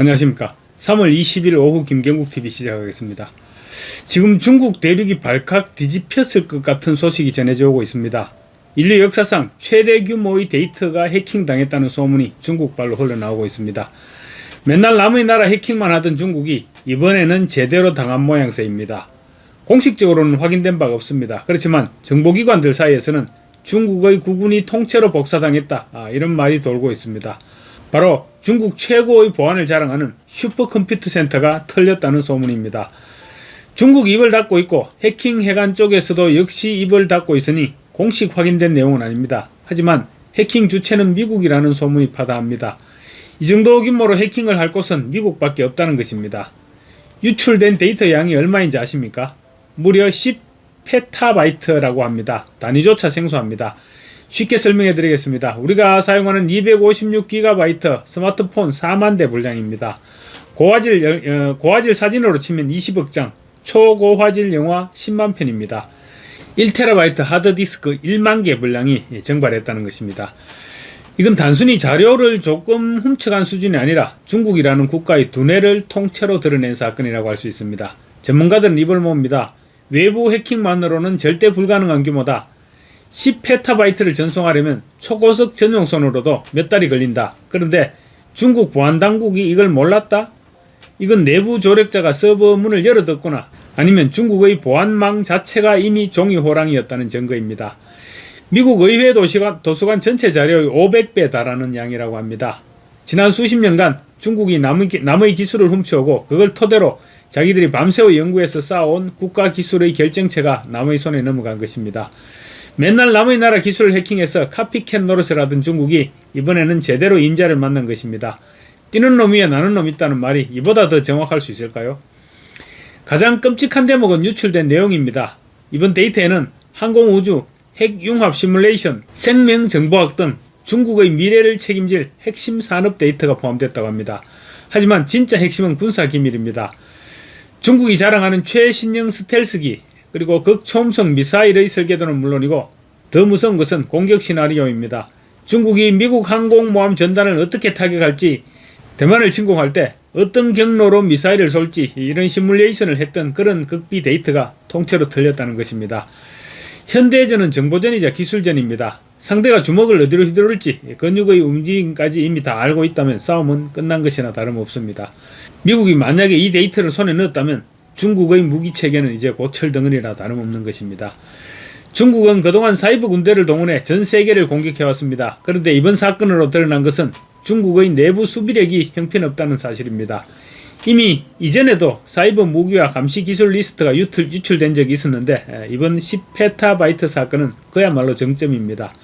안녕하십니까. 3월 20일 오후 김경국TV 시작하겠습니다. 지금 중국 대륙이 발칵 뒤집혔을 것 같은 소식이 전해져 오고 있습니다. 인류 역사상 최대 규모의 데이터가 해킹당했다는 소문이 중국발로 흘러나오고 있습니다. 맨날 남의 나라 해킹만 하던 중국이 이번에는 제대로 당한 모양새입니다. 공식적으로는 확인된 바가 없습니다. 그렇지만 정보기관들 사이에서는 중국의 국군이 통째로 복사당했다, 이런 말이 돌고 있습니다. 바로 중국 최고의 보안을 자랑하는 슈퍼컴퓨터 센터가 털렸다는 소문입니다. 중국 입을 닫고 있고 해킹 해관 쪽에서도 역시 입을 닫고 있으니 공식 확인된 내용은 아닙니다. 하지만 해킹 주체는 미국이라는 소문이 파다합니다. 이 정도 규모로 해킹을 할 곳은 미국밖에 없다는 것입니다. 유출된 데이터 양이 얼마인지 아십니까? 무려 10페타바이트라고 합니다. 단위조차 생소합니다. 쉽게 설명해 드리겠습니다. 우리가 사용하는 256GB 스마트폰 4만 대 분량입니다. 고화질 사진으로 치면 20억 장, 초고화질 영화 10만 편입니다. 1TB 하드디스크 1만 개 분량이 증발했다는 것입니다. 이건 단순히 자료를 조금 훔쳐간 수준이 아니라 중국이라는 국가의 두뇌를 통째로 드러낸 사건이라고 할 수 있습니다. 전문가들은 입을 모읍니다. 외부 해킹만으로는 절대 불가능한 규모다. 10페타바이트를 전송하려면 초고속 전용선으로도 몇 달이 걸린다. 그런데 중국 보안당국이 이걸 몰랐다? 이건 내부 조력자가 서버 문을 열어뒀거나 아니면 중국의 보안망 자체가 이미 종이호랑이였다는 증거입니다. 미국 의회 도서관 전체 자료의 500배 달하는 양이라고 합니다. 지난 수십 년간 중국이 남의 기술을 훔쳐오고 그걸 토대로 자기들이 밤새워 연구해서 쌓아온 국가 기술의 결정체가 남의 손에 넘어간 것입니다. 맨날 남의 나라 기술을 해킹해서 카피캣 노릇을 하던 중국이 이번에는 제대로 임자를 만난 것입니다. 뛰는 놈 위에 나는 놈 있다는 말이 이보다 더 정확할 수 있을까요? 가장 끔찍한 대목은 유출된 내용입니다. 이번 데이터에는 항공우주, 핵융합 시뮬레이션, 생명정보학 등 중국의 미래를 책임질 핵심 산업 데이터가 포함됐다고 합니다. 하지만 진짜 핵심은 군사기밀입니다. 중국이 자랑하는 최신형 스텔스기, 그리고 극초음속 미사일의 설계도는 물론이고 더 무서운 것은 공격 시나리오입니다. 중국이 미국 항공모함 전단을 어떻게 타격할지, 대만을 침공할 때 어떤 경로로 미사일을 쏠지 이런 시뮬레이션을 했던 그런 극비 데이터가 통째로 틀렸다는 것입니다. 현대전은 정보전이자 기술전입니다. 상대가 주먹을 어디로 휘두를지 근육의 움직임까지 이미 다 알고 있다면 싸움은 끝난 것이나 다름없습니다. 미국이 만약에 이 데이터를 손에 넣었다면 중국의 무기체계는 이제 고철덩어리나 다름없는 것입니다. 중국은 그동안 사이버 군대를 동원해 전 세계를 공격해왔습니다. 그런데 이번 사건으로 드러난 것은 중국의 내부 수비력이 형편없다는 사실입니다. 이미 이전에도 사이버 무기와 감시 기술 리스트가 유출된 적이 있었는데 이번 10페타바이트 사건은 그야말로 정점입니다.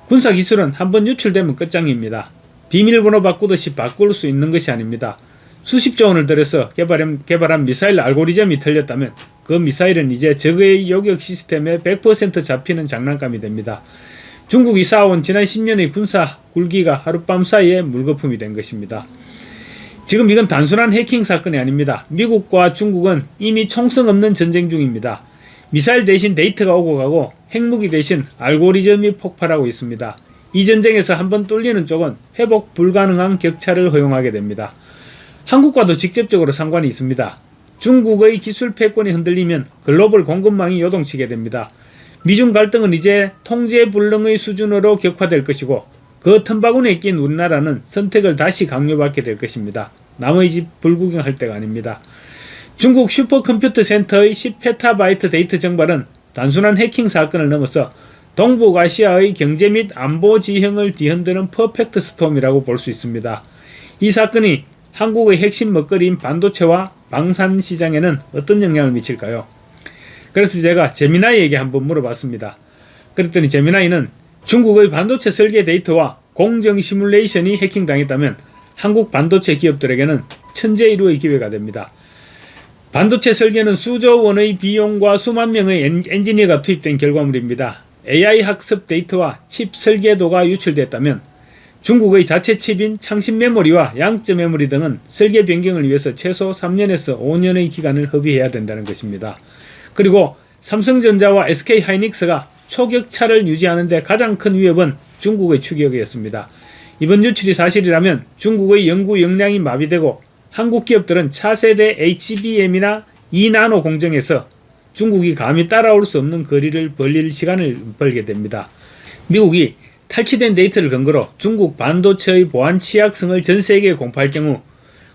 군사 기술은 한번 유출되면 끝장입니다. 비밀번호 바꾸듯이 바꿀 수 있는 것이 아닙니다. 수십조 원을 들여서 개발한 미사일 알고리즘이 틀렸다면 그 미사일은 이제 적의 요격 시스템에 100% 잡히는 장난감이 됩니다. 중국이 쌓아온 지난 10년의 군사 굴기가 하룻밤 사이에 물거품이 된 것입니다. 지금 이건 단순한 해킹 사건이 아닙니다. 미국과 중국은 이미 총성 없는 전쟁 중입니다. 미사일 대신 데이터가 오고 가고 핵무기 대신 알고리즘이 폭발하고 있습니다. 이 전쟁에서 한번 뚫리는 쪽은 회복 불가능한 격차를 허용하게 됩니다. 한국과도 직접적으로 상관이 있습니다. 중국의 기술 패권이 흔들리면 글로벌 공급망이 요동치게 됩니다. 미중 갈등은 이제 통제불능의 수준으로 격화될 것이고 그 틈바구니에 낀 우리나라는 선택을 다시 강요받게 될 것입니다. 남의 집 불구경할 때가 아닙니다. 중국 슈퍼컴퓨터 센터의 10페타바이트 데이터 정발은 단순한 해킹 사건을 넘어서 동북아시아의 경제 및 안보 지형을 뒤흔드는 퍼펙트 스톰이라고 볼 수 있습니다. 이 사건이 한국의 핵심 먹거리인 반도체와 방산 시장에는 어떤 영향을 미칠까요? 그래서 제가 제미나이에게 한번 물어봤습니다. 그랬더니 제미나이는 중국의 반도체 설계 데이터와 공정 시뮬레이션이 해킹당했다면 한국 반도체 기업들에게는 천재일우의 기회가 됩니다. 반도체 설계는 수조 원의 비용과 수만 명의 엔지니어가 투입된 결과물입니다. AI 학습 데이터와 칩 설계도가 유출됐다면 중국의 자체 칩인 창신 메모리와 양적 메모리 등은 설계 변경을 위해서 최소 3년에서 5년의 기간을 허비해야 된다는 것입니다. 그리고 삼성전자와 SK하이닉스가 초격차를 유지하는 데 가장 큰 위협은 중국의 추격이었습니다. 이번 유출이 사실이라면 중국의 연구 역량이 마비되고 한국 기업들은 차세대 HBM이나 2나노 공정에서 중국이 감히 따라올 수 없는 거리를 벌릴 시간을 벌게 됩니다. 미국이 탈취된 데이터를 근거로 중국 반도체의 보안 취약성을 전 세계에 공포할 경우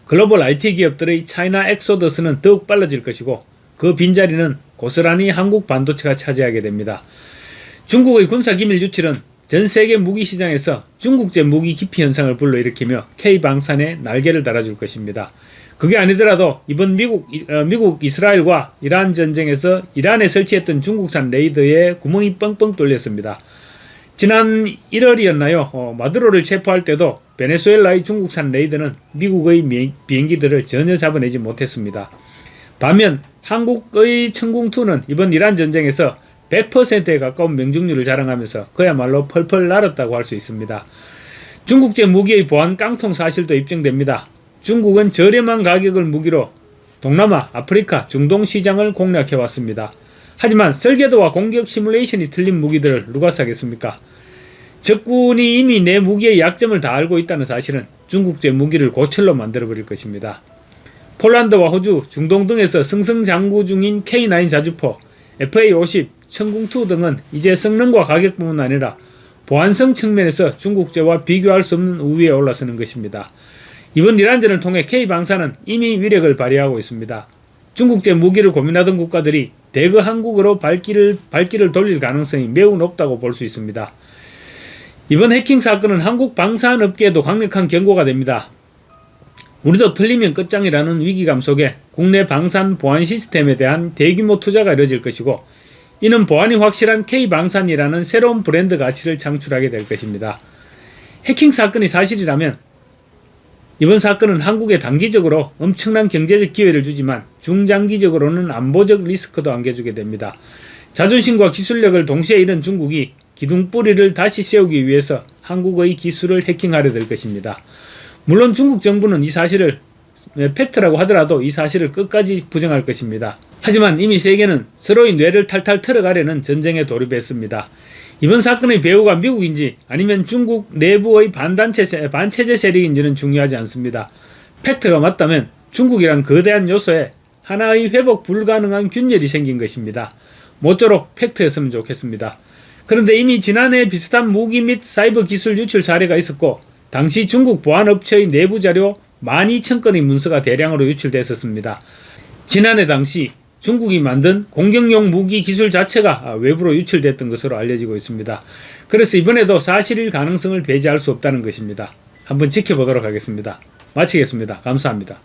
글로벌 IT 기업들의 차이나 엑소더스는 더욱 빨라질 것이고 그 빈자리는 고스란히 한국 반도체가 차지하게 됩니다. 중국의 군사기밀 유출은 전 세계 무기 시장에서 중국제 무기 기피 현상을 불러일으키며 K방산에 날개를 달아줄 것입니다. 그게 아니더라도 이번 미국 이스라엘과 이란 전쟁에서 이란에 설치했던 중국산 레이더에 구멍이 뻥뻥 뚫렸습니다. 지난 1월이었나요? 마두로를 체포할 때도 베네수엘라의 중국산 레이더는 미국의 비행기들을 전혀 잡아내지 못했습니다. 반면 한국의 천궁2는 이번 이란 전쟁에서 100%에 가까운 명중률을 자랑하면서 그야말로 펄펄 날았다고 할 수 있습니다. 중국제 무기의 보안 깡통 사실도 입증됩니다. 중국은 저렴한 가격을 무기로 동남아, 아프리카, 중동 시장을 공략해왔습니다. 하지만 설계도와 공격 시뮬레이션이 틀린 무기들을 누가 사겠습니까? 적군이 이미 내 무기의 약점을 다 알고 있다는 사실은 중국제 무기를 고철로 만들어버릴 것입니다. 폴란드와 호주, 중동 등에서 승승장구 중인 K9 자주포, FA-50, 천궁2 등은 이제 성능과 가격뿐만 아니라 보안성 측면에서 중국제와 비교할 수 없는 우위에 올라서는 것입니다. 이번 이란전을 통해 K방산은 이미 위력을 발휘하고 있습니다. 중국제 무기를 고민하던 국가들이 대거 한국으로 발길을 돌릴 가능성이 매우 높다고 볼 수 있습니다. 이번 해킹 사건은 한국 방산업계에도 강력한 경고가 됩니다. 우리도 틀리면 끝장이라는 위기감 속에 국내 방산 보안 시스템에 대한 대규모 투자가 이뤄질 것이고 이는 보안이 확실한 K방산이라는 새로운 브랜드 가치를 창출하게 될 것입니다. 해킹 사건이 사실이라면 이번 사건은 한국에 단기적으로 엄청난 경제적 기회를 주지만 중장기적으로는 안보적 리스크도 안겨주게 됩니다. 자존심과 기술력을 동시에 잃은 중국이 기둥뿌리를 다시 세우기 위해서 한국의 기술을 해킹하려 될 것입니다. 물론 중국 정부는 이 사실을 팩트라고 하더라도 이 사실을 끝까지 부정할 것입니다. 하지만 이미 세계는 서로의 뇌를 탈탈 털어가려는 전쟁에 돌입했습니다. 이번 사건의 배후가 미국인지 아니면 중국 내부의 반체제 세력인지는 중요하지 않습니다. 팩트가 맞다면 중국이란 거대한 요소에 하나의 회복 불가능한 균열이 생긴 것입니다. 모쪼록 팩트였으면 좋겠습니다. 그런데 이미 지난해 비슷한 무기 및 사이버 기술 유출 사례가 있었고 당시 중국 보안업체의 내부 자료 12,000건의 문서가 대량으로 유출됐었습니다. 지난해 당시 중국이 만든 공격용 무기 기술 자체가 외부로 유출됐던 것으로 알려지고 있습니다. 그래서 이번에도 사실일 가능성을 배제할 수 없다는 것입니다. 한번 지켜보도록 하겠습니다. 마치겠습니다. 감사합니다.